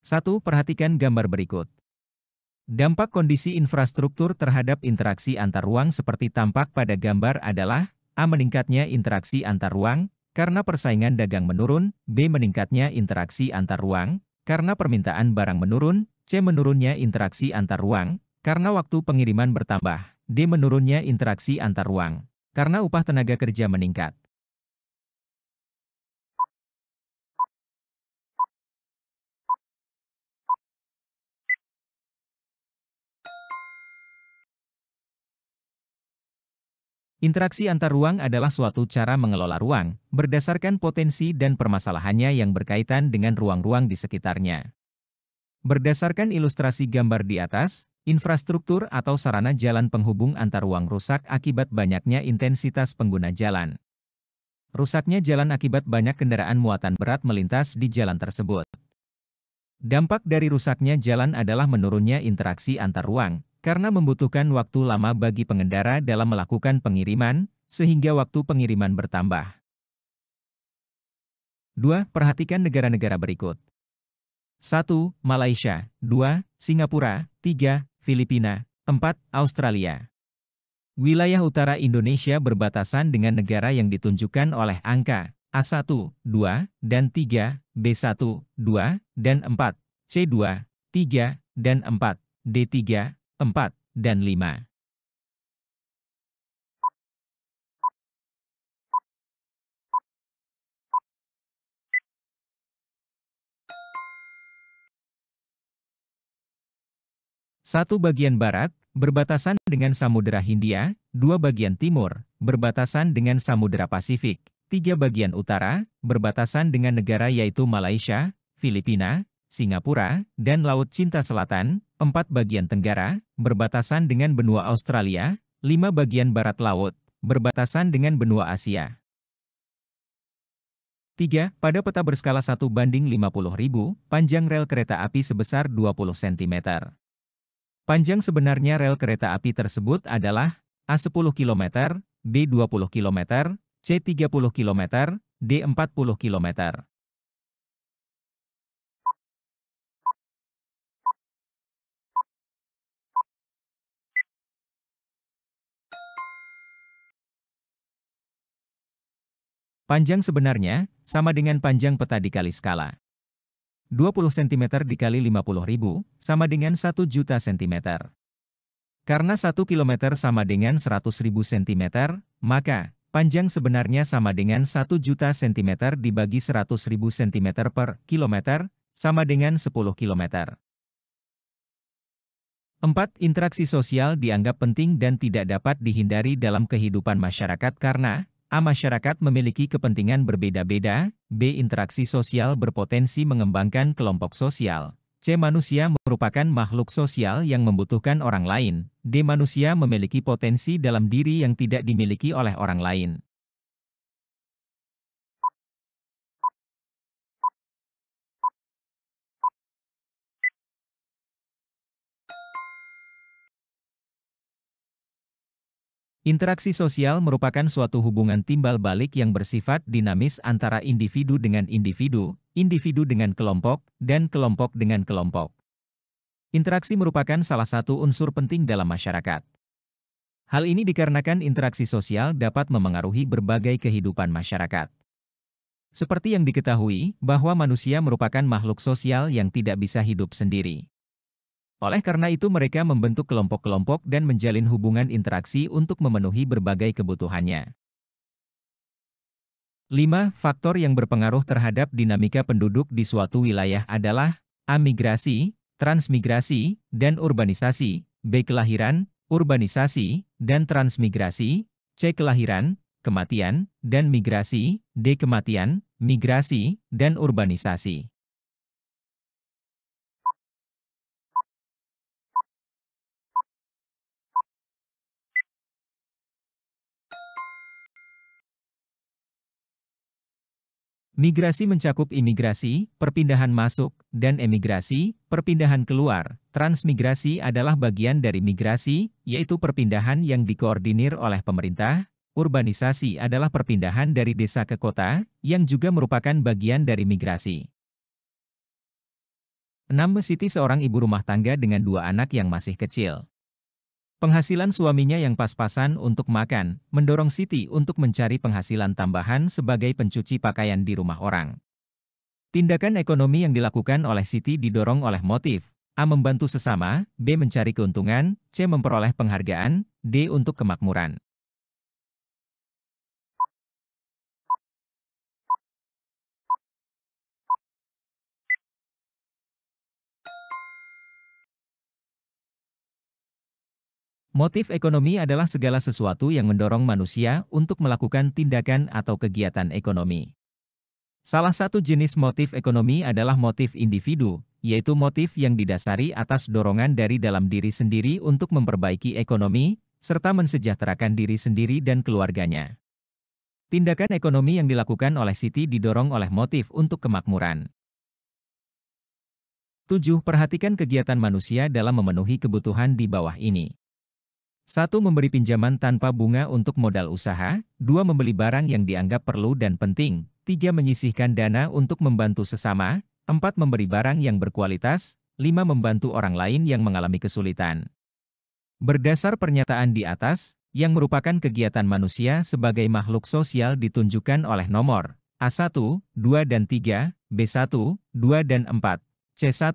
1. Perhatikan gambar berikut. Dampak kondisi infrastruktur terhadap interaksi antar ruang seperti tampak pada gambar adalah A. Meningkatnya interaksi antar ruang, karena persaingan dagang menurun, B. Meningkatnya interaksi antar ruang, karena permintaan barang menurun, C. Menurunnya interaksi antar ruang, karena waktu pengiriman bertambah, D. Menurunnya interaksi antar ruang, karena upah tenaga kerja meningkat. Interaksi antar ruang adalah suatu cara mengelola ruang, berdasarkan potensi dan permasalahannya yang berkaitan dengan ruang-ruang di sekitarnya. Berdasarkan ilustrasi gambar di atas, infrastruktur atau sarana jalan penghubung antar ruang rusak akibat banyaknya intensitas pengguna jalan. Rusaknya jalan akibat banyak kendaraan muatan berat melintas di jalan tersebut. Dampak dari rusaknya jalan adalah menurunnya interaksi antar ruang, karena membutuhkan waktu lama bagi pengendara dalam melakukan pengiriman, sehingga waktu pengiriman bertambah. 2. Perhatikan negara-negara berikut. 1. Malaysia, 2. Singapura, 3. Filipina, 4. Australia. Wilayah utara Indonesia berbatasan dengan negara yang ditunjukkan oleh angka A1, 2, dan 3, B1, 2, dan 4, C2, 3, dan 4, D3, 4, dan 5. Satu bagian barat, berbatasan dengan Samudera Hindia, 2 bagian timur, berbatasan dengan Samudera Pasifik, 3 bagian utara, berbatasan dengan negara yaitu Malaysia, Filipina, Singapura, dan Laut Cinta Selatan, 4 bagian tenggara, berbatasan dengan benua Australia, 5 bagian barat laut, berbatasan dengan benua Asia. 3. Pada peta berskala 1:50.000, panjang rel kereta api sebesar 20 cm. Panjang sebenarnya rel kereta api tersebut adalah A 10 km, B 20 km, C 30 km, D 40 km. Panjang sebenarnya sama dengan panjang peta dikali skala. 20 cm dikali 50.000 sama dengan 1 juta cm. Karena 1 km sama dengan 100.000 cm, maka panjang sebenarnya sama dengan 1 juta cm dibagi 100.000 cm per kilometer, sama dengan 10 km. 4. Interaksi sosial dianggap penting dan tidak dapat dihindari dalam kehidupan masyarakat karena A. Masyarakat memiliki kepentingan berbeda-beda, B. Interaksi sosial berpotensi mengembangkan kelompok sosial, C. Manusia merupakan makhluk sosial yang membutuhkan orang lain, D. Manusia memiliki potensi dalam diri yang tidak dimiliki oleh orang lain. Interaksi sosial merupakan suatu hubungan timbal balik yang bersifat dinamis antara individu dengan individu, individu dengan kelompok, dan kelompok dengan kelompok. Interaksi merupakan salah satu unsur penting dalam masyarakat. Hal ini dikarenakan interaksi sosial dapat memengaruhi berbagai kehidupan masyarakat. Seperti yang diketahui, bahwa manusia merupakan makhluk sosial yang tidak bisa hidup sendiri. Oleh karena itu mereka membentuk kelompok-kelompok dan menjalin hubungan interaksi untuk memenuhi berbagai kebutuhannya. 5. Faktor yang berpengaruh terhadap dinamika penduduk di suatu wilayah adalah A. Migrasi, transmigrasi, dan urbanisasi, B. Kelahiran, urbanisasi, dan transmigrasi, C. Kelahiran, kematian, dan migrasi, D. Kematian, migrasi, dan urbanisasi. Migrasi mencakup imigrasi, perpindahan masuk, dan emigrasi, perpindahan keluar. Transmigrasi adalah bagian dari migrasi, yaitu perpindahan yang dikoordinir oleh pemerintah. Urbanisasi adalah perpindahan dari desa ke kota, yang juga merupakan bagian dari migrasi. 6. Siti seorang ibu rumah tangga dengan 2 anak yang masih kecil. Penghasilan suaminya yang pas-pasan untuk makan, mendorong Siti untuk mencari penghasilan tambahan sebagai pencuci pakaian di rumah orang. Tindakan ekonomi yang dilakukan oleh Siti didorong oleh motif A. Membantu sesama, B. Mencari keuntungan, C. Memperoleh penghargaan, D. Untuk kemakmuran. Motif ekonomi adalah segala sesuatu yang mendorong manusia untuk melakukan tindakan atau kegiatan ekonomi. Salah satu jenis motif ekonomi adalah motif individu, yaitu motif yang didasari atas dorongan dari dalam diri sendiri untuk memperbaiki ekonomi, serta mensejahterakan diri sendiri dan keluarganya. Tindakan ekonomi yang dilakukan oleh Siti didorong oleh motif untuk kemakmuran. 7. Perhatikan kegiatan manusia dalam memenuhi kebutuhan di bawah ini. 1. Memberi pinjaman tanpa bunga untuk modal usaha. 2. Membeli barang yang dianggap perlu dan penting. 3. Menyisihkan dana untuk membantu sesama. 4. Memberi barang yang berkualitas. 5. Membantu orang lain yang mengalami kesulitan. Berdasar pernyataan di atas, yang merupakan kegiatan manusia sebagai makhluk sosial ditunjukkan oleh nomor A1, 2 dan 3, B1, 2 dan 4, C1,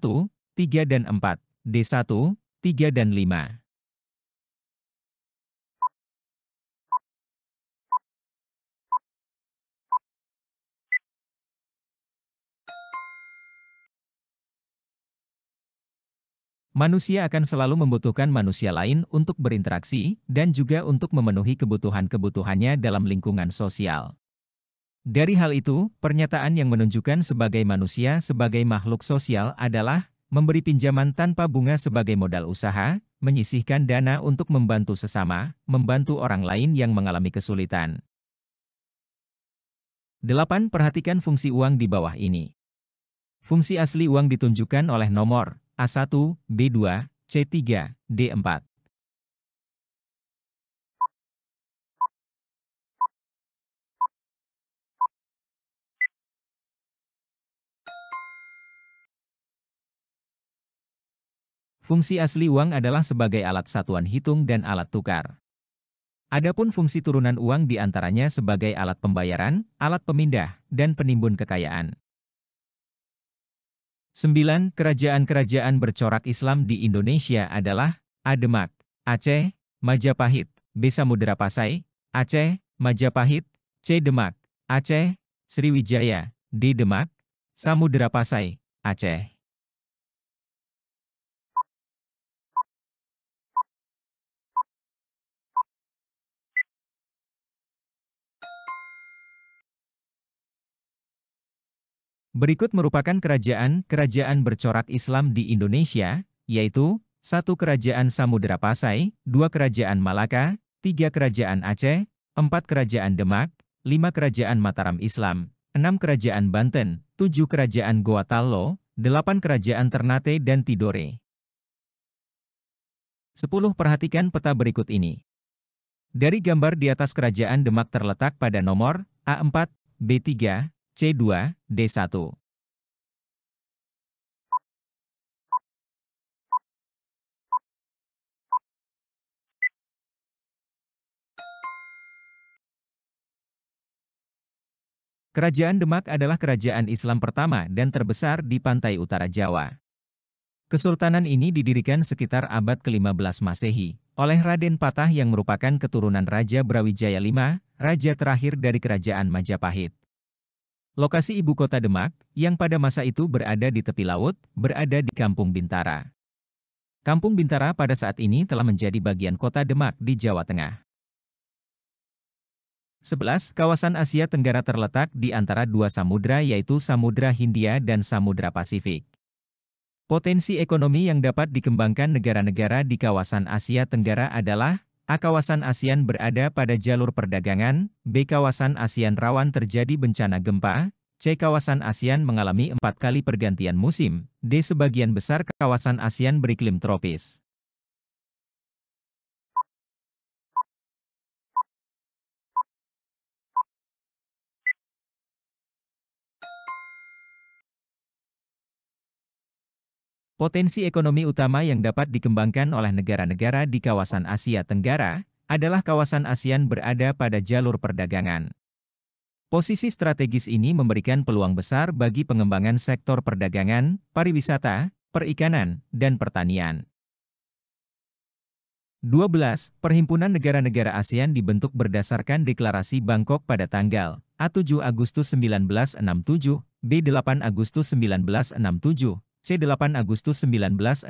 3 dan 4, D1, 3 dan 5. Manusia akan selalu membutuhkan manusia lain untuk berinteraksi dan juga untuk memenuhi kebutuhan-kebutuhannya dalam lingkungan sosial. Dari hal itu, pernyataan yang menunjukkan sebagai manusia sebagai makhluk sosial adalah memberi pinjaman tanpa bunga sebagai modal usaha, menyisihkan dana untuk membantu sesama, membantu orang lain yang mengalami kesulitan. 8. Perhatikan fungsi uang di bawah ini. Fungsi asli uang ditunjukkan oleh nomor A1, B2, C3, D4. Fungsi asli uang adalah sebagai alat satuan hitung dan alat tukar. Adapun fungsi turunan uang diantaranya sebagai alat pembayaran, alat pemindah, dan penimbun kekayaan. 9. Kerajaan-kerajaan bercorak Islam di Indonesia adalah A. Demak, Aceh, Majapahit, B. Samudera Pasai, Aceh, Majapahit, C. Demak, Aceh, Sriwijaya, D. Demak, Samudera Pasai, Aceh. Berikut merupakan kerajaan-kerajaan bercorak Islam di Indonesia, yaitu 1. Kerajaan Samudera Pasai, 2. Kerajaan Malaka, 3. Kerajaan Aceh, 4. Kerajaan Demak, 5. Kerajaan Mataram Islam, 6. Kerajaan Banten, 7. Kerajaan Goa Tallo, 8. Kerajaan Ternate dan Tidore. 10. Perhatikan peta berikut ini. Dari gambar di atas Kerajaan Demak terletak pada nomor A4, B3, C2, D1. Kerajaan Demak adalah kerajaan Islam pertama dan terbesar di pantai utara Jawa. Kesultanan ini didirikan sekitar abad ke-15 Masehi, oleh Raden Patah yang merupakan keturunan Raja Brawijaya V, raja terakhir dari Kerajaan Majapahit. Lokasi ibu kota Demak, yang pada masa itu berada di tepi laut, berada di Kampung Bintara. Kampung Bintara pada saat ini telah menjadi bagian kota Demak di Jawa Tengah. 11. Kawasan Asia Tenggara terletak di antara dua samudra yaitu Samudra Hindia dan Samudra Pasifik. Potensi ekonomi yang dapat dikembangkan negara-negara di kawasan Asia Tenggara adalah A. Kawasan ASEAN berada pada jalur perdagangan, B. Kawasan ASEAN rawan terjadi bencana gempa, C. Kawasan ASEAN mengalami 4 kali pergantian musim, D. Sebagian besar kawasan ASEAN beriklim tropis. Potensi ekonomi utama yang dapat dikembangkan oleh negara-negara di kawasan Asia Tenggara adalah kawasan ASEAN berada pada jalur perdagangan. Posisi strategis ini memberikan peluang besar bagi pengembangan sektor perdagangan, pariwisata, perikanan, dan pertanian. 12. Perhimpunan Negara-Negara ASEAN dibentuk berdasarkan Deklarasi Bangkok pada tanggal A7 Agustus 1967, B8 Agustus 1967, C8 Agustus 1966,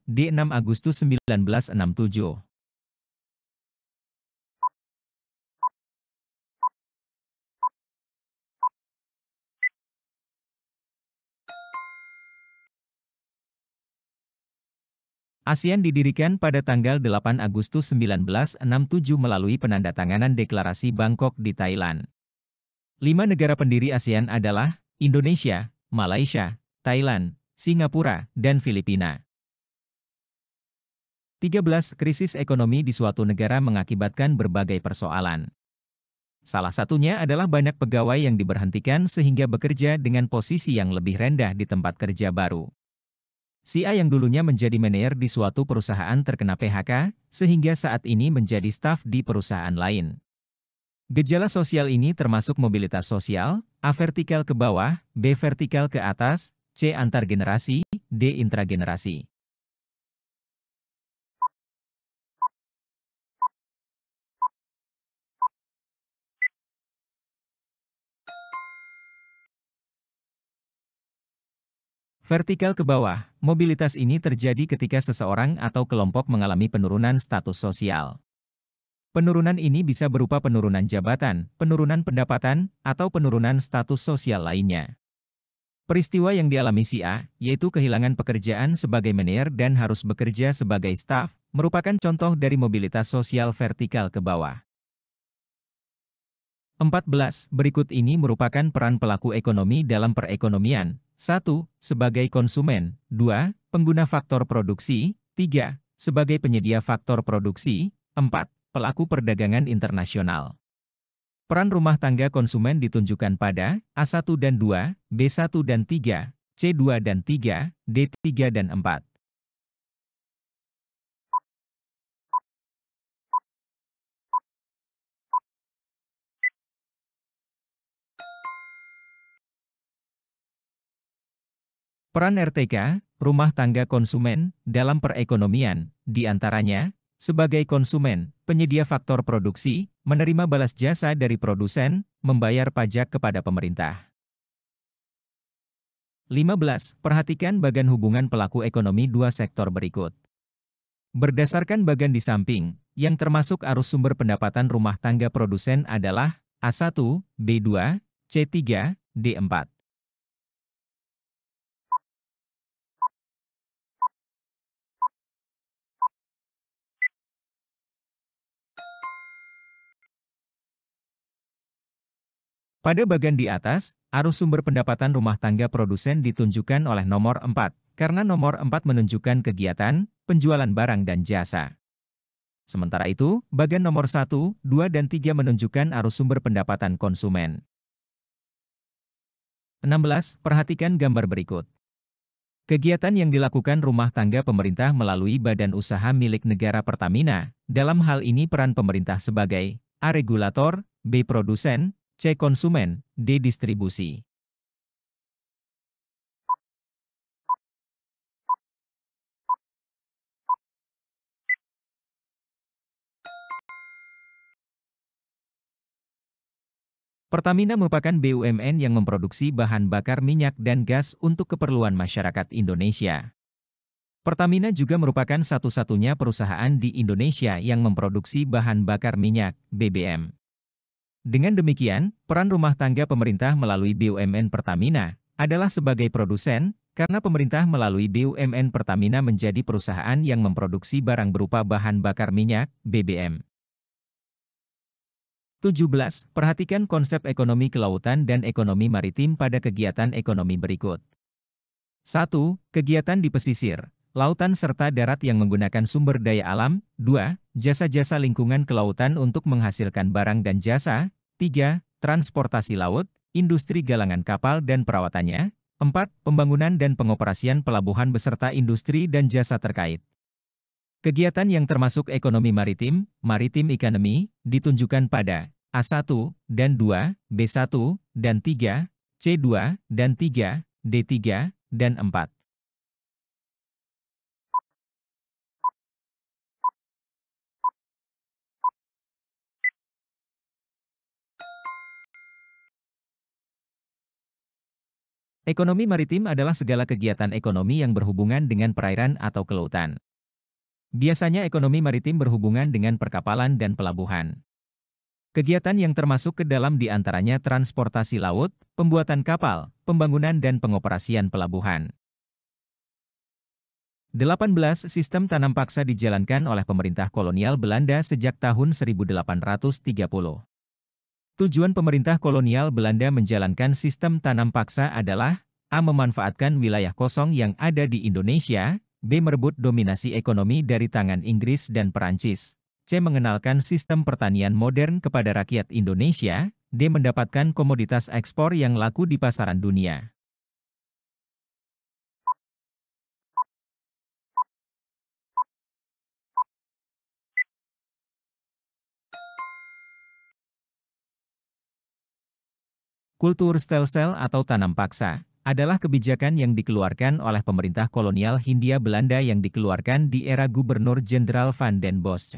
D6 Agustus 1967. ASEAN didirikan pada tanggal 8 Agustus 1967 melalui penandatanganan Deklarasi Bangkok di Thailand. 5 negara pendiri ASEAN adalah Indonesia, Malaysia, Thailand, Singapura, dan Filipina. 13. Krisis ekonomi di suatu negara mengakibatkan berbagai persoalan. Salah satunya adalah banyak pegawai yang diberhentikan sehingga bekerja dengan posisi yang lebih rendah di tempat kerja baru. Si A yang dulunya menjadi manajer di suatu perusahaan terkena PHK, sehingga saat ini menjadi staf di perusahaan lain. Gejala sosial ini termasuk mobilitas sosial, A vertikal ke bawah, B vertikal ke atas, C antar generasi, D intragenerasi. Vertikal ke bawah, mobilitas ini terjadi ketika seseorang atau kelompok mengalami penurunan status sosial. Penurunan ini bisa berupa penurunan jabatan, penurunan pendapatan, atau penurunan status sosial lainnya. Peristiwa yang dialami si A, yaitu kehilangan pekerjaan sebagai manajer dan harus bekerja sebagai staf, merupakan contoh dari mobilitas sosial vertikal ke bawah. 14. Berikut ini merupakan peran pelaku ekonomi dalam perekonomian. 1. Sebagai konsumen. 2. Pengguna faktor produksi. 3. Sebagai penyedia faktor produksi. 4. Pelaku perdagangan internasional. Peran rumah tangga konsumen ditunjukkan pada A1 dan 2, B1 dan 3, C2 dan 3, D3 dan 4. Peran RTK, rumah tangga konsumen, dalam perekonomian, diantaranya, sebagai konsumen, penyedia faktor produksi, menerima balas jasa dari produsen, membayar pajak kepada pemerintah. 15. Perhatikan bagan hubungan pelaku ekonomi dua sektor berikut. Berdasarkan bagan di samping, yang termasuk arus sumber pendapatan rumah tangga produsen adalah A1, B2, C3, D4. Pada bagian di atas, arus sumber pendapatan rumah tangga produsen ditunjukkan oleh nomor 4, karena nomor 4 menunjukkan kegiatan, penjualan barang dan jasa. Sementara itu, bagian nomor 1, 2 dan 3 menunjukkan arus sumber pendapatan konsumen. 16. Perhatikan gambar berikut. Kegiatan yang dilakukan rumah tangga pemerintah melalui badan usaha milik negara Pertamina, dalam hal ini peran pemerintah sebagai A. Regulator, B. Produsen, C. Konsumen, D. Distribusi. Pertamina merupakan BUMN yang memproduksi bahan bakar minyak dan gas untuk keperluan masyarakat Indonesia. Pertamina juga merupakan satu-satunya perusahaan di Indonesia yang memproduksi bahan bakar minyak, BBM. Dengan demikian, peran rumah tangga pemerintah melalui BUMN Pertamina adalah sebagai produsen, karena pemerintah melalui BUMN Pertamina menjadi perusahaan yang memproduksi barang berupa bahan bakar minyak, BBM. 17. Perhatikan konsep ekonomi kelautan dan ekonomi maritim pada kegiatan ekonomi berikut. 1. Kegiatan di pesisir, lautan serta darat yang menggunakan sumber daya alam. 2. Jasa-jasa lingkungan kelautan untuk menghasilkan barang dan jasa. 3. Transportasi laut, industri galangan kapal dan perawatannya. 4. Pembangunan dan pengoperasian pelabuhan beserta industri dan jasa terkait. Kegiatan yang termasuk ekonomi maritim, maritime economy, ditunjukkan pada A1 dan 2, B1 dan 3, C2 dan 3, D3 dan 4. Ekonomi maritim adalah segala kegiatan ekonomi yang berhubungan dengan perairan atau kelautan. Biasanya ekonomi maritim berhubungan dengan perkapalan dan pelabuhan. Kegiatan yang termasuk ke dalam diantaranya transportasi laut, pembuatan kapal, pembangunan dan pengoperasian pelabuhan. 18. Sistem tanam paksa dijalankan oleh pemerintah kolonial Belanda sejak tahun 1830. Tujuan pemerintah kolonial Belanda menjalankan sistem tanam paksa adalah A. Memanfaatkan wilayah kosong yang ada di Indonesia, B. Merebut dominasi ekonomi dari tangan Inggris dan Perancis, C. Mengenalkan sistem pertanian modern kepada rakyat Indonesia, D. Mendapatkan komoditas ekspor yang laku di pasaran dunia. Kultur stelsel atau tanam paksa adalah kebijakan yang dikeluarkan oleh pemerintah kolonial Hindia Belanda yang dikeluarkan di era Gubernur Jenderal Van den Bosch.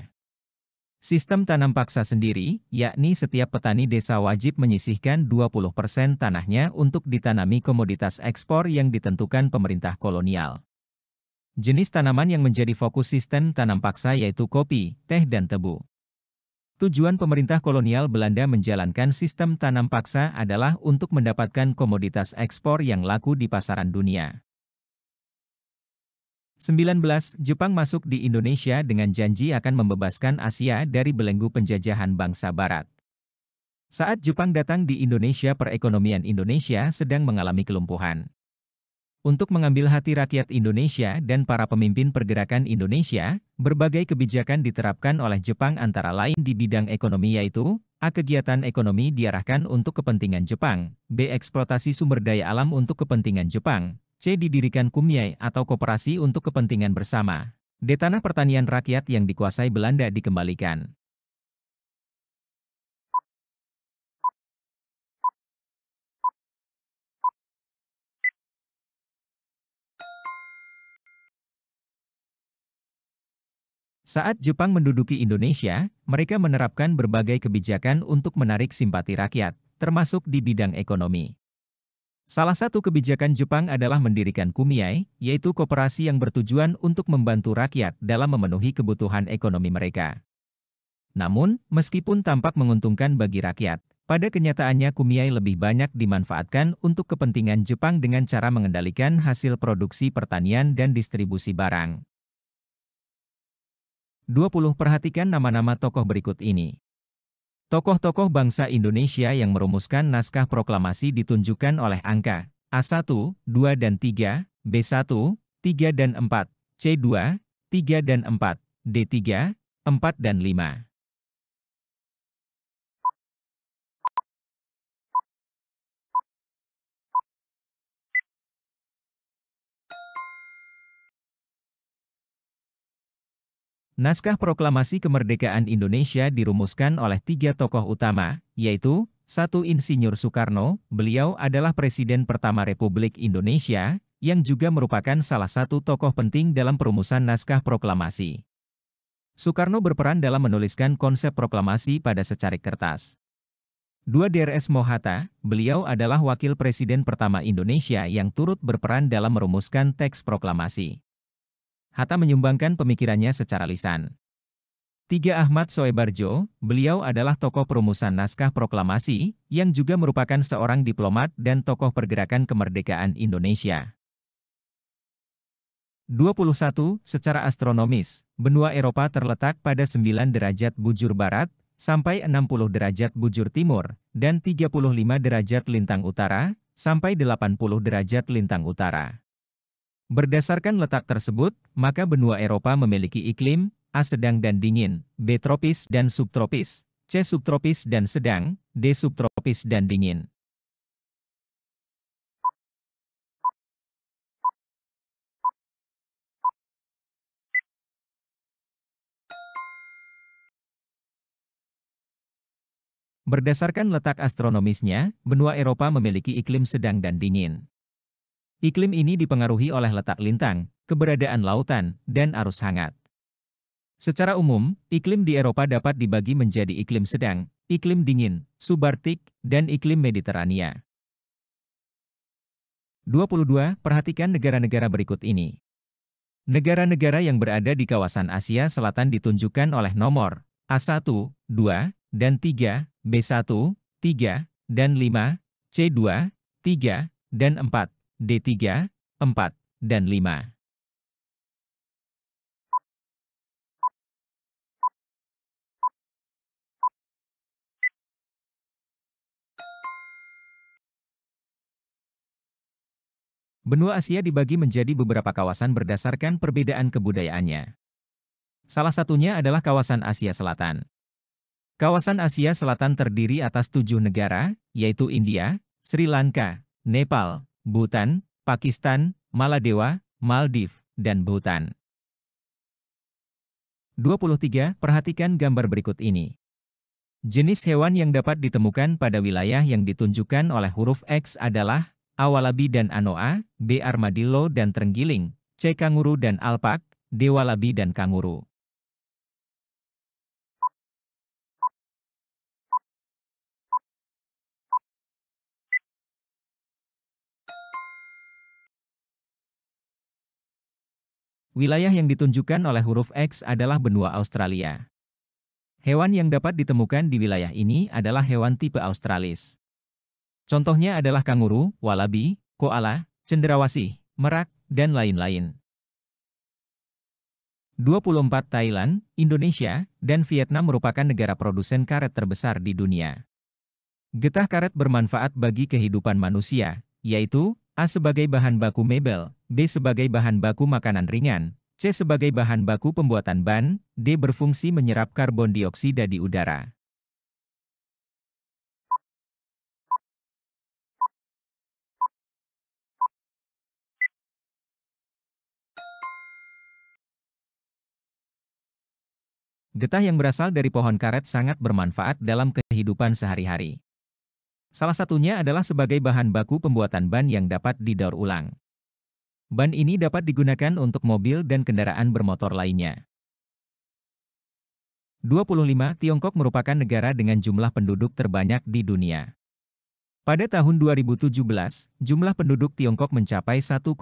Sistem tanam paksa sendiri, yakni setiap petani desa wajib menyisihkan 20% tanahnya untuk ditanami komoditas ekspor yang ditentukan pemerintah kolonial. Jenis tanaman yang menjadi fokus sistem tanam paksa yaitu kopi, teh dan tebu. Tujuan pemerintah kolonial Belanda menjalankan sistem tanam paksa adalah untuk mendapatkan komoditas ekspor yang laku di pasaran dunia. 19. Jepang masuk di Indonesia dengan janji akan membebaskan Asia dari belenggu penjajahan bangsa Barat. Saat Jepang datang di Indonesia, perekonomian Indonesia sedang mengalami kelumpuhan. Untuk mengambil hati rakyat Indonesia dan para pemimpin pergerakan Indonesia, berbagai kebijakan diterapkan oleh Jepang antara lain di bidang ekonomi yaitu A. Kegiatan ekonomi diarahkan untuk kepentingan Jepang, B. Eksploitasi sumber daya alam untuk kepentingan Jepang, C. Didirikan kumyai atau koperasi untuk kepentingan bersama, D. Tanah pertanian rakyat yang dikuasai Belanda dikembalikan. Saat Jepang menduduki Indonesia, mereka menerapkan berbagai kebijakan untuk menarik simpati rakyat, termasuk di bidang ekonomi. Salah satu kebijakan Jepang adalah mendirikan kumyai, yaitu koperasi yang bertujuan untuk membantu rakyat dalam memenuhi kebutuhan ekonomi mereka. Namun, meskipun tampak menguntungkan bagi rakyat, pada kenyataannya kumyai lebih banyak dimanfaatkan untuk kepentingan Jepang dengan cara mengendalikan hasil produksi pertanian dan distribusi barang. 20. Perhatikan nama-nama tokoh berikut ini. Tokoh-tokoh bangsa Indonesia yang merumuskan naskah proklamasi ditunjukkan oleh angka A1, 2 dan 3, B1, 3 dan 4, C2, 3 dan 4, D3, 4 dan 5. Naskah Proklamasi Kemerdekaan Indonesia dirumuskan oleh tiga tokoh utama, yaitu 1. Insinyur Soekarno, beliau adalah Presiden pertama Republik Indonesia, yang juga merupakan salah satu tokoh penting dalam perumusan naskah proklamasi. Soekarno berperan dalam menuliskan konsep proklamasi pada secarik kertas. 2. Drs. Mohatta, beliau adalah Wakil Presiden pertama Indonesia yang turut berperan dalam merumuskan teks proklamasi. Hatta menyumbangkan pemikirannya secara lisan. 3. Ahmad Soebarjo, beliau adalah tokoh perumusan naskah proklamasi, yang juga merupakan seorang diplomat dan tokoh pergerakan kemerdekaan Indonesia. 21. Secara astronomis, benua Eropa terletak pada 9 derajat bujur barat, sampai 60 derajat bujur timur, dan 35 derajat lintang utara, sampai 80 derajat lintang utara. Berdasarkan letak tersebut, maka benua Eropa memiliki iklim A. Sedang dan dingin, B. Tropis dan subtropis, C. Subtropis dan sedang, D. Subtropis dan dingin. Berdasarkan letak astronomisnya, benua Eropa memiliki iklim sedang dan dingin. Iklim ini dipengaruhi oleh letak lintang, keberadaan lautan, dan arus hangat. Secara umum, iklim di Eropa dapat dibagi menjadi iklim sedang, iklim dingin, subarktik, dan iklim Mediterania. 22. Perhatikan negara-negara berikut ini. Negara-negara yang berada di kawasan Asia Selatan ditunjukkan oleh nomor A1, 2, dan 3, B1, 3, dan 5, C2, 3, dan 4, D3, 4, dan 5. Benua Asia dibagi menjadi beberapa kawasan berdasarkan perbedaan kebudayaannya. Salah satunya adalah kawasan Asia Selatan. Kawasan Asia Selatan terdiri atas 7 negara, yaitu India, Sri Lanka, Nepal, Bhutan, Pakistan, Maladewa, Maldives, dan Bhutan. 23. Perhatikan gambar berikut ini. Jenis hewan yang dapat ditemukan pada wilayah yang ditunjukkan oleh huruf X adalah A. Walabi dan anoa, B. Armadillo dan terenggiling, C. Kanguru dan alpak, D. Walabi dan kanguru. Wilayah yang ditunjukkan oleh huruf X adalah benua Australia. Hewan yang dapat ditemukan di wilayah ini adalah hewan tipe Australis. Contohnya adalah kanguru, walabi, koala, cendrawasih, merak, dan lain-lain. 24. Thailand, Indonesia, dan Vietnam merupakan negara produsen karet terbesar di dunia. Getah karet bermanfaat bagi kehidupan manusia, yaitu A sebagai bahan baku mebel, B sebagai bahan baku makanan ringan, C sebagai bahan baku pembuatan ban, D berfungsi menyerap karbon dioksida di udara. Getah yang berasal dari pohon karet sangat bermanfaat dalam kehidupan sehari-hari. Salah satunya adalah sebagai bahan baku pembuatan ban yang dapat didaur ulang. Ban ini dapat digunakan untuk mobil dan kendaraan bermotor lainnya. 25. Tiongkok merupakan negara dengan jumlah penduduk terbanyak di dunia. Pada tahun 2017, jumlah penduduk Tiongkok mencapai 1,386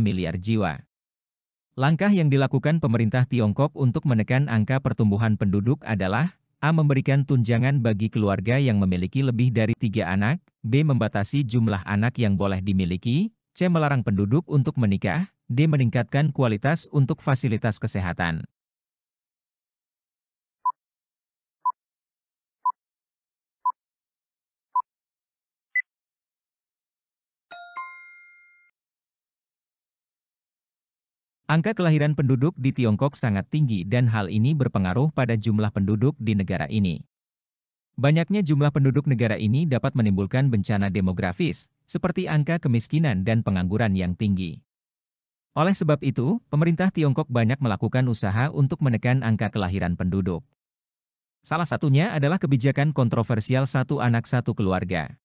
miliar jiwa. Langkah yang dilakukan pemerintah Tiongkok untuk menekan angka pertumbuhan penduduk adalah A. Memberikan tunjangan bagi keluarga yang memiliki lebih dari 3 anak, B. Membatasi jumlah anak yang boleh dimiliki, C. Melarang penduduk untuk menikah, D. Meningkatkan kualitas untuk fasilitas kesehatan. Angka kelahiran penduduk di Tiongkok sangat tinggi dan hal ini berpengaruh pada jumlah penduduk di negara ini. Banyaknya jumlah penduduk negara ini dapat menimbulkan bencana demografis, seperti angka kemiskinan dan pengangguran yang tinggi. Oleh sebab itu, pemerintah Tiongkok banyak melakukan usaha untuk menekan angka kelahiran penduduk. Salah satunya adalah kebijakan kontroversial satu anak satu keluarga.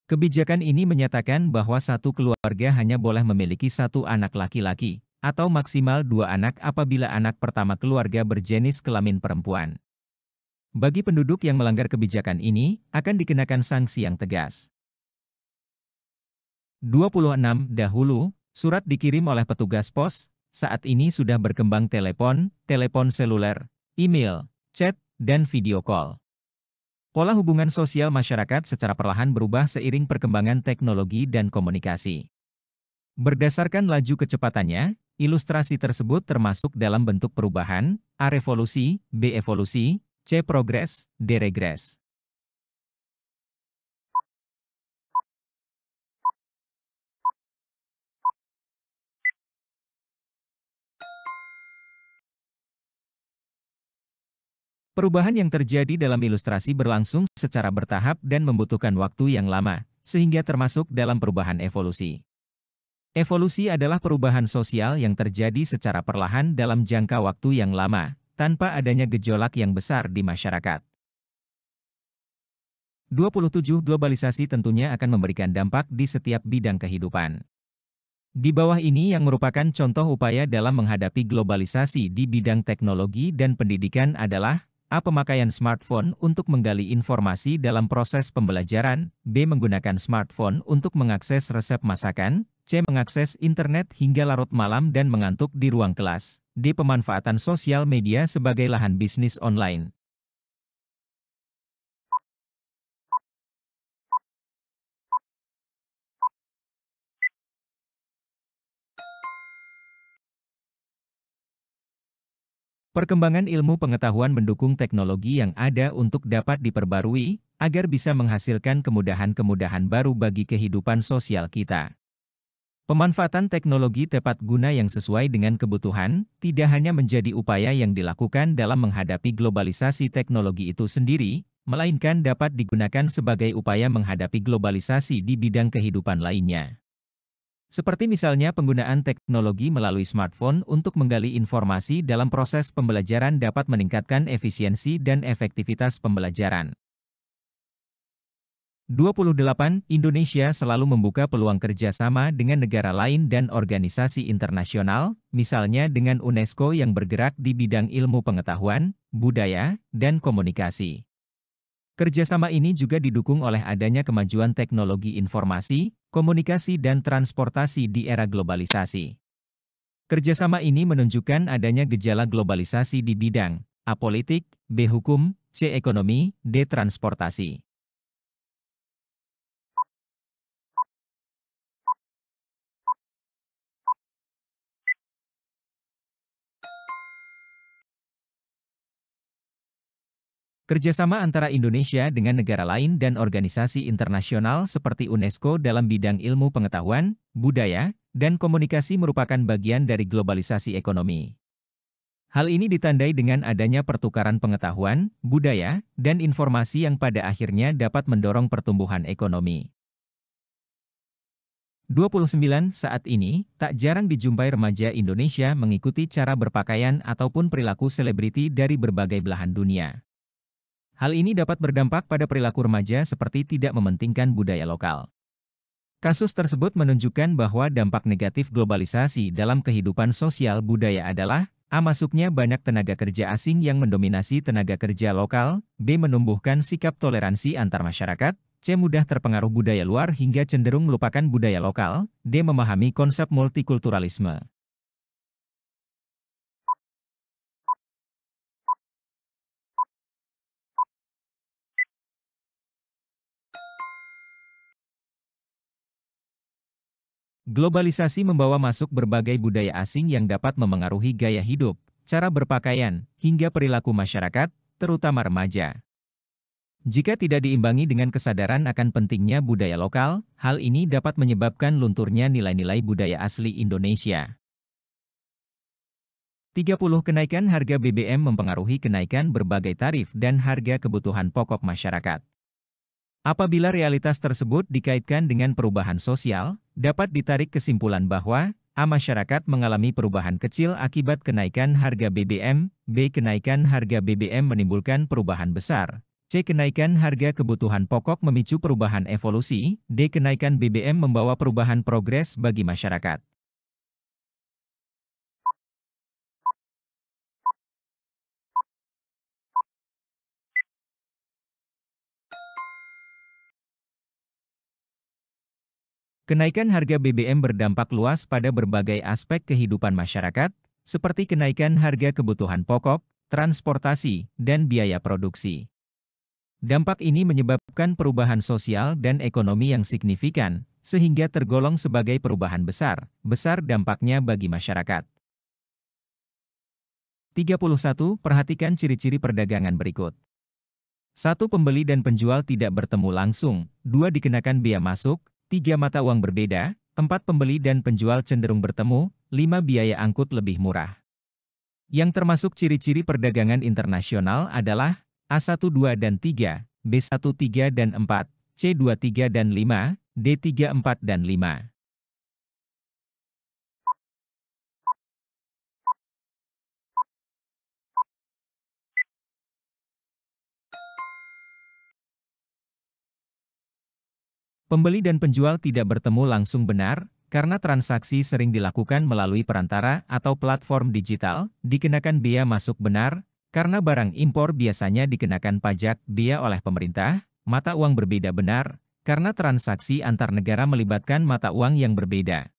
Kebijakan ini menyatakan bahwa satu keluarga hanya boleh memiliki satu anak laki-laki, atau maksimal 2 anak apabila anak pertama keluarga berjenis kelamin perempuan. Bagi penduduk yang melanggar kebijakan ini, akan dikenakan sanksi yang tegas. 26. Dahulu, surat dikirim oleh petugas pos, saat ini sudah berkembang telepon, telepon seluler, email, chat, dan video call. Pola hubungan sosial masyarakat secara perlahan berubah seiring perkembangan teknologi dan komunikasi. Berdasarkan laju kecepatannya, ilustrasi tersebut termasuk dalam bentuk perubahan, A. Revolusi, B. Evolusi, C. Progres, D. Regres. Perubahan yang terjadi dalam ilustrasi berlangsung secara bertahap dan membutuhkan waktu yang lama, sehingga termasuk dalam perubahan evolusi. Evolusi adalah perubahan sosial yang terjadi secara perlahan dalam jangka waktu yang lama, tanpa adanya gejolak yang besar di masyarakat. 27. Globalisasi tentunya akan memberikan dampak di setiap bidang kehidupan. Di bawah ini yang merupakan contoh upaya dalam menghadapi globalisasi di bidang teknologi dan pendidikan adalah: A. Pemakaian smartphone untuk menggali informasi dalam proses pembelajaran, B. Menggunakan smartphone untuk mengakses resep masakan, C. Mengakses internet hingga larut malam dan mengantuk di ruang kelas, D. Pemanfaatan sosial media sebagai lahan bisnis online. Perkembangan ilmu pengetahuan mendukung teknologi yang ada untuk dapat diperbarui, agar bisa menghasilkan kemudahan-kemudahan baru bagi kehidupan sosial kita. Pemanfaatan teknologi tepat guna yang sesuai dengan kebutuhan, tidak hanya menjadi upaya yang dilakukan dalam menghadapi globalisasi teknologi itu sendiri, melainkan dapat digunakan sebagai upaya menghadapi globalisasi di bidang kehidupan lainnya. Seperti misalnya penggunaan teknologi melalui smartphone untuk menggali informasi dalam proses pembelajaran dapat meningkatkan efisiensi dan efektivitas pembelajaran. 28. Indonesia selalu membuka peluang kerjasama dengan negara lain dan organisasi internasional, misalnya dengan UNESCO yang bergerak di bidang ilmu pengetahuan, budaya, dan komunikasi. Kerjasama ini juga didukung oleh adanya kemajuan teknologi informasi, komunikasi dan transportasi di era globalisasi. Kerjasama ini menunjukkan adanya gejala globalisasi di bidang A. Politik, B. Hukum, C. Ekonomi, D. Transportasi. Kerjasama antara Indonesia dengan negara lain dan organisasi internasional seperti UNESCO dalam bidang ilmu pengetahuan, budaya, dan komunikasi merupakan bagian dari globalisasi ekonomi. Hal ini ditandai dengan adanya pertukaran pengetahuan, budaya, dan informasi yang pada akhirnya dapat mendorong pertumbuhan ekonomi. 29. Saat ini, tak jarang dijumpai remaja Indonesia mengikuti cara berpakaian ataupun perilaku selebriti dari berbagai belahan dunia. Hal ini dapat berdampak pada perilaku remaja seperti tidak mementingkan budaya lokal. Kasus tersebut menunjukkan bahwa dampak negatif globalisasi dalam kehidupan sosial budaya adalah: A. Masuknya banyak tenaga kerja asing yang mendominasi tenaga kerja lokal, B. Menumbuhkan sikap toleransi antar masyarakat, C. Mudah terpengaruh budaya luar hingga cenderung melupakan budaya lokal, D. Memahami konsep multikulturalisme. Globalisasi membawa masuk berbagai budaya asing yang dapat memengaruhi gaya hidup, cara berpakaian, hingga perilaku masyarakat, terutama remaja. Jika tidak diimbangi dengan kesadaran akan pentingnya budaya lokal, hal ini dapat menyebabkan lunturnya nilai-nilai budaya asli Indonesia. 30. Kenaikan harga BBM mempengaruhi kenaikan berbagai tarif dan harga kebutuhan pokok masyarakat. Apabila realitas tersebut dikaitkan dengan perubahan sosial, dapat ditarik kesimpulan bahwa A. Masyarakat mengalami perubahan kecil akibat kenaikan harga BBM, B. Kenaikan harga BBM menimbulkan perubahan besar, C. Kenaikan harga kebutuhan pokok memicu perubahan evolusi, D. Kenaikan BBM membawa perubahan progres bagi masyarakat. Kenaikan harga BBM berdampak luas pada berbagai aspek kehidupan masyarakat, seperti kenaikan harga kebutuhan pokok, transportasi, dan biaya produksi. Dampak ini menyebabkan perubahan sosial dan ekonomi yang signifikan, sehingga tergolong sebagai perubahan besar dampaknya bagi masyarakat. 31. Perhatikan ciri-ciri perdagangan berikut. 1. Pembeli dan penjual tidak bertemu langsung, 2. Dikenakan bea masuk, 3. Mata uang berbeda, 4. Pembeli dan penjual cenderung bertemu, 5. Biaya angkut lebih murah. Yang termasuk ciri-ciri perdagangan internasional adalah A1, 2 dan 3, B1, 3 dan 4, C2, 3 dan 5, D3, 4 dan 5. Pembeli dan penjual tidak bertemu langsung benar, karena transaksi sering dilakukan melalui perantara atau platform digital, dikenakan bea masuk benar, karena barang impor biasanya dikenakan pajak bea oleh pemerintah, mata uang berbeda benar, karena transaksi antar negara melibatkan mata uang yang berbeda.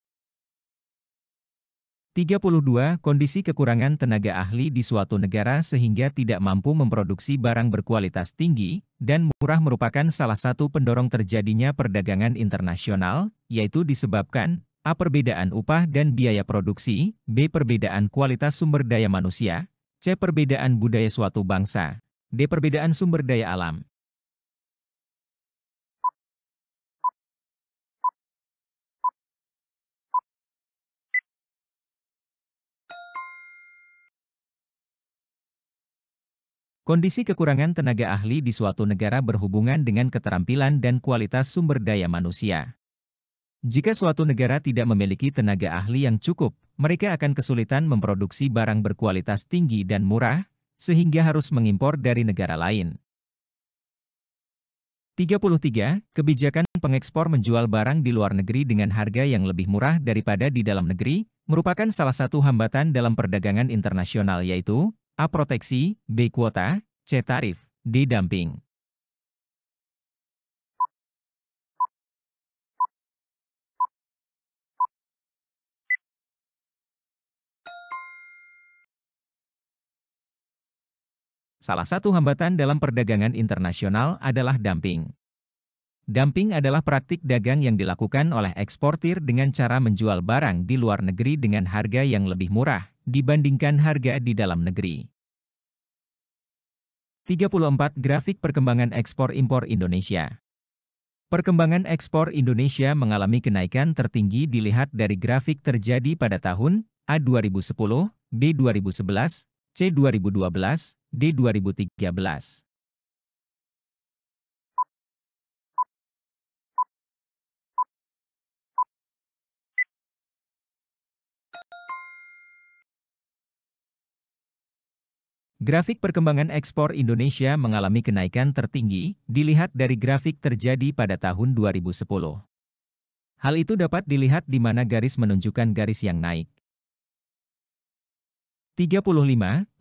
32. Kondisi kekurangan tenaga ahli di suatu negara sehingga tidak mampu memproduksi barang berkualitas tinggi dan murah merupakan salah satu pendorong terjadinya perdagangan internasional, yaitu disebabkan A. Perbedaan upah dan biaya produksi, B. Perbedaan kualitas sumber daya manusia, C. Perbedaan budaya suatu bangsa, D. Perbedaan sumber daya alam. Kondisi kekurangan tenaga ahli di suatu negara berhubungan dengan keterampilan dan kualitas sumber daya manusia. Jika suatu negara tidak memiliki tenaga ahli yang cukup, mereka akan kesulitan memproduksi barang berkualitas tinggi dan murah, sehingga harus mengimpor dari negara lain. 33. Kebijakan pengekspor menjual barang di luar negeri dengan harga yang lebih murah daripada di dalam negeri, merupakan salah satu hambatan dalam perdagangan internasional yaitu A. Proteksi, B. Kuota, C. Tarif, D. Dumping. Salah satu hambatan dalam perdagangan internasional adalah dumping. Dumping adalah praktik dagang yang dilakukan oleh eksportir dengan cara menjual barang di luar negeri dengan harga yang lebih murah dibandingkan harga di dalam negeri. 34. Grafik perkembangan ekspor-impor Indonesia. Perkembangan ekspor Indonesia mengalami kenaikan tertinggi dilihat dari grafik terjadi pada tahun A 2010, B 2011, C 2012, D 2013. Grafik perkembangan ekspor Indonesia mengalami kenaikan tertinggi, dilihat dari grafik terjadi pada tahun 2010. Hal itu dapat dilihat di mana garis menunjukkan garis yang naik. 35.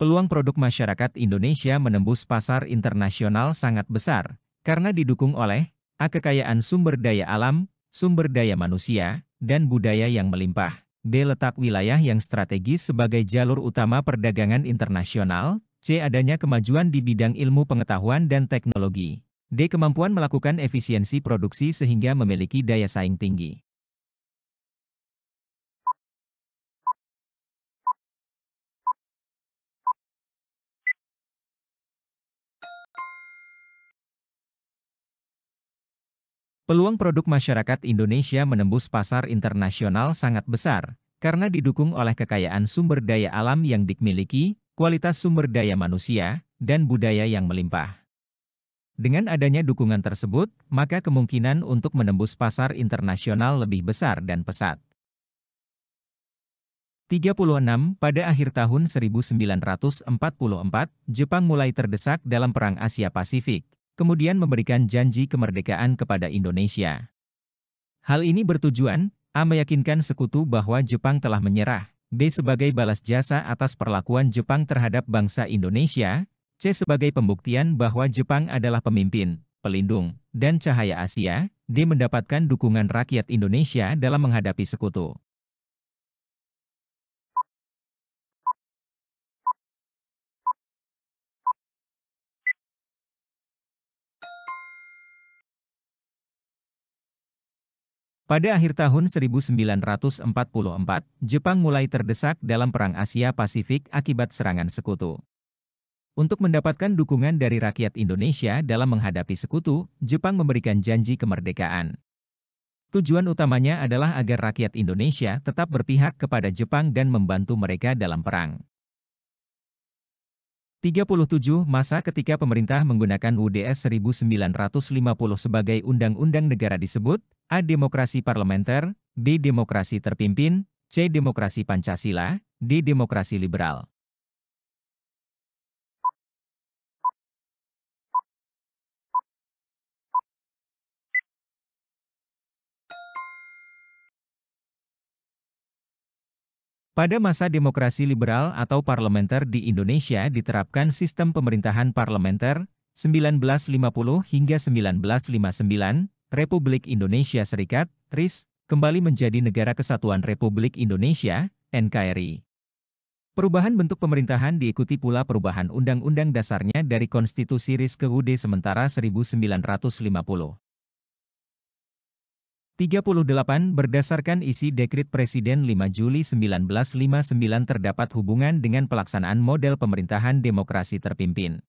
Peluang produk masyarakat Indonesia menembus pasar internasional sangat besar, karena didukung oleh A. Kekayaan sumber daya alam, sumber daya manusia, dan budaya yang melimpah. B. Letak wilayah yang strategis sebagai jalur utama perdagangan internasional. C. Adanya kemajuan di bidang ilmu pengetahuan dan teknologi. D. Kemampuan melakukan efisiensi produksi sehingga memiliki daya saing tinggi. Peluang produk masyarakat Indonesia menembus pasar internasional sangat besar, karena didukung oleh kekayaan sumber daya alam yang dimiliki, kualitas sumber daya manusia, dan budaya yang melimpah. Dengan adanya dukungan tersebut, maka kemungkinan untuk menembus pasar internasional lebih besar dan pesat. 36. Pada akhir tahun 1944, Jepang mulai terdesak dalam Perang Asia Pasifik, kemudian memberikan janji kemerdekaan kepada Indonesia. Hal ini bertujuan, A. Meyakinkan sekutu bahwa Jepang telah menyerah, B. Sebagai balas jasa atas perlakuan Jepang terhadap bangsa Indonesia, C. Sebagai pembuktian bahwa Jepang adalah pemimpin, pelindung, dan cahaya Asia, D. Mendapatkan dukungan rakyat Indonesia dalam menghadapi sekutu. Pada akhir tahun 1944, Jepang mulai terdesak dalam Perang Asia Pasifik akibat serangan sekutu. Untuk mendapatkan dukungan dari rakyat Indonesia dalam menghadapi sekutu, Jepang memberikan janji kemerdekaan. Tujuan utamanya adalah agar rakyat Indonesia tetap berpihak kepada Jepang dan membantu mereka dalam perang. 37. Masa ketika pemerintah menggunakan UDS 1950 sebagai undang-undang negara disebut A. Demokrasi parlementer, B. Demokrasi terpimpin, C. Demokrasi Pancasila, D. Demokrasi liberal. Pada masa demokrasi liberal atau parlementer di Indonesia diterapkan sistem pemerintahan parlementer 1950 hingga 1959, Republik Indonesia Serikat, RIS, kembali menjadi Negara Kesatuan Republik Indonesia, NKRI. Perubahan bentuk pemerintahan diikuti pula perubahan Undang-Undang Dasarnya dari Konstitusi RIS ke UUD sementara 1950. 38 Berdasarkan isi Dekrit Presiden 5 Juli 1959 terdapat hubungan dengan pelaksanaan model pemerintahan demokrasi terpimpin.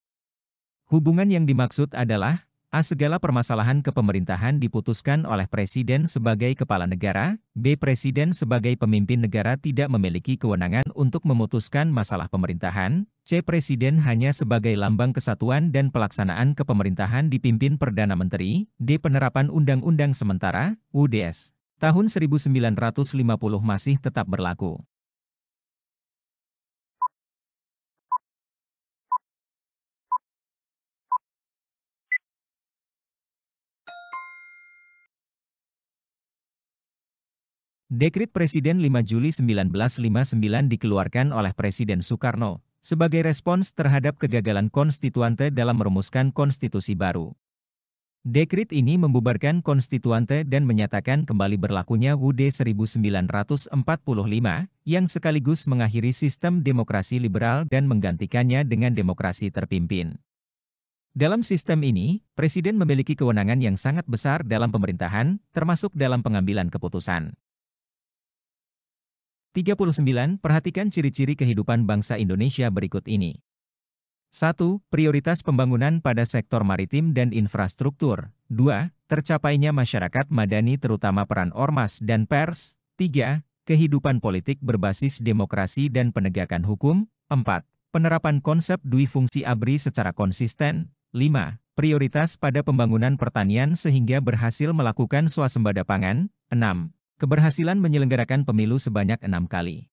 Hubungan yang dimaksud adalah A. Segala permasalahan kepemerintahan diputuskan oleh Presiden sebagai kepala negara, B. Presiden sebagai pemimpin negara tidak memiliki kewenangan untuk memutuskan masalah pemerintahan, C. Presiden hanya sebagai lambang kesatuan dan pelaksanaan kepemerintahan dipimpin Perdana Menteri, D. Penerapan Undang-Undang Sementara, UUDS, tahun 1950 masih tetap berlaku. Dekrit Presiden 5 Juli 1959 dikeluarkan oleh Presiden Soekarno, sebagai respons terhadap kegagalan konstituante dalam merumuskan konstitusi baru. Dekrit ini membubarkan konstituante dan menyatakan kembali berlakunya UUD 1945, yang sekaligus mengakhiri sistem demokrasi liberal dan menggantikannya dengan demokrasi terpimpin. Dalam sistem ini, Presiden memiliki kewenangan yang sangat besar dalam pemerintahan, termasuk dalam pengambilan keputusan. 39. Perhatikan ciri-ciri kehidupan bangsa Indonesia berikut ini. 1. Prioritas pembangunan pada sektor maritim dan infrastruktur. 2. Tercapainya masyarakat madani terutama peran ormas dan pers. 3. Kehidupan politik berbasis demokrasi dan penegakan hukum. 4. Penerapan konsep dui fungsi ABRI secara konsisten. 5. Prioritas pada pembangunan pertanian sehingga berhasil melakukan swasembada pangan. 6. Keberhasilan menyelenggarakan pemilu sebanyak 6 kali.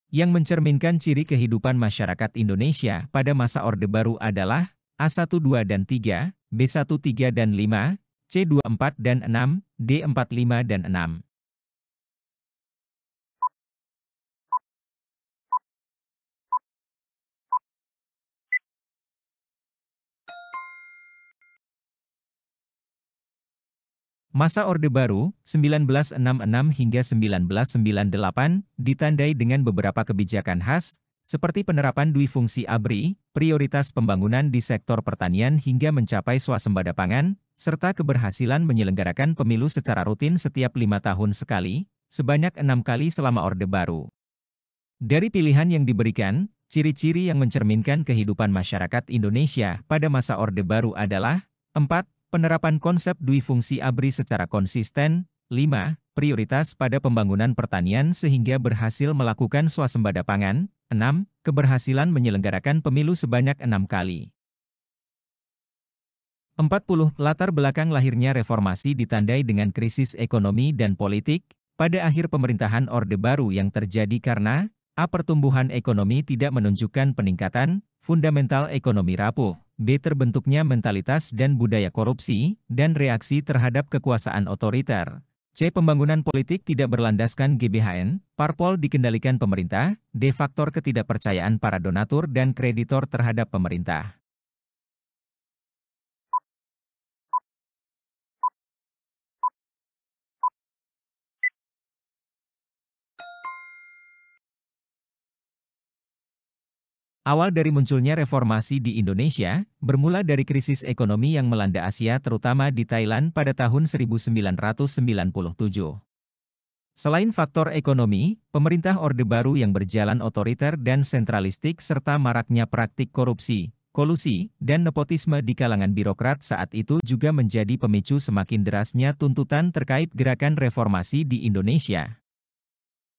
Yang mencerminkan ciri kehidupan masyarakat Indonesia pada masa Orde Baru adalah A1, 2 dan 3, B1, 3 dan 5, C2, 4 dan 6, D4, 5 dan 6. Masa Orde Baru, 1966 hingga 1998, ditandai dengan beberapa kebijakan khas, seperti penerapan dui fungsi ABRI, prioritas pembangunan di sektor pertanian hingga mencapai swasembada pangan, serta keberhasilan menyelenggarakan pemilu secara rutin setiap 5 tahun sekali, sebanyak 6 kali selama Orde Baru. Dari pilihan yang diberikan, ciri-ciri yang mencerminkan kehidupan masyarakat Indonesia pada masa Orde Baru adalah 4. Penerapan konsep dui fungsi ABRI secara konsisten. 5. Prioritas pada pembangunan pertanian sehingga berhasil melakukan swasembada pangan. 6. Keberhasilan menyelenggarakan pemilu sebanyak 6 kali. 40. Latar belakang lahirnya reformasi ditandai dengan krisis ekonomi dan politik pada akhir pemerintahan Orde Baru yang terjadi karena A. Pertumbuhan ekonomi tidak menunjukkan peningkatan, fundamental ekonomi rapuh. B. Terbentuknya mentalitas dan budaya korupsi, dan reaksi terhadap kekuasaan otoriter. C. Pembangunan politik tidak berlandaskan GBHN, parpol dikendalikan pemerintah. D. Faktor ketidakpercayaan para donatur dan kreditor terhadap pemerintah. Awal dari munculnya reformasi di Indonesia, bermula dari krisis ekonomi yang melanda Asia terutama di Thailand pada tahun 1997. Selain faktor ekonomi, pemerintah Orde Baru yang berjalan otoriter dan sentralistik serta maraknya praktik korupsi, kolusi, dan nepotisme di kalangan birokrat saat itu juga menjadi pemicu semakin derasnya tuntutan terkait gerakan reformasi di Indonesia.